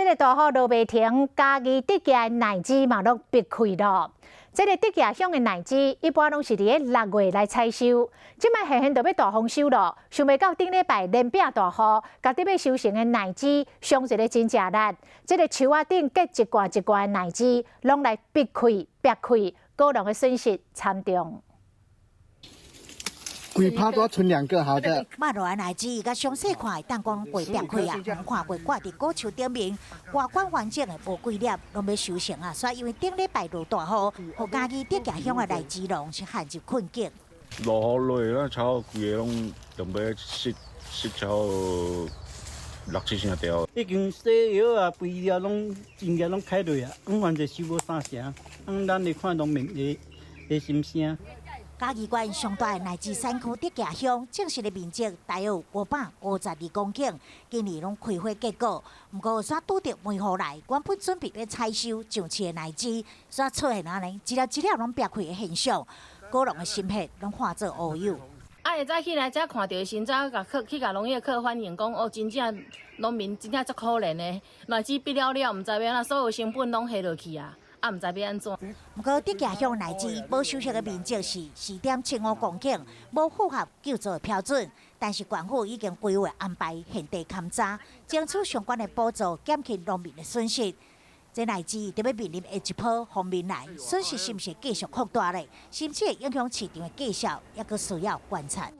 这个大雨落袂停，嘉义竹崎奶子嘛拢闭开咯。这个竹崎乡的奶子一般拢是伫个6月来采收，即摆现就要大丰收咯。想袂到顶礼拜连饼大雨，家己要收成的奶子伤一个真正力。这个树仔顶结一挂一挂的奶子，拢来闭开、裂开，果农的损失惨重。 规趴多存2个，好的。马路的奶子甲详细看，弹光被裂开啊，看过挂伫果树顶面，外观完整的无几粒，拢要收成啊。所以因为顶礼拜落大雨，互嘉义竹崎乡的奶子农是陷入困境。落雨落，咱超规个拢准备湿超6、7成条。已经洗药啊，肥料拢真个拢开落啊，讲反正收无啥成，咱来看农民的心声。 嘉义县上大的奶子山区竹崎乡，种植的面积大约552公顷，今年拢开花结果。不过，煞拄着梅雨来，原本准备要采收上市的奶子，煞出现安尼一粒拢裂开的现象，果农的心血拢化作乌有。下早起来才看到，先早去甲农业科反映讲，哦，真正农民真正足可怜的，奶子闭了，唔知要安，所有成本拢下落去啊。 也唔知要安怎。不过，竹崎乡奶子无收成的面积是4.75公顷，无符合救助的标准。但是，县府已经规划安排现地勘查，争取相关的补助，减轻农民的损失。这奶子特别面临下一波风面来，损失是不是继续扩大咧？甚至会影响市场的绩效，也佫需要观察。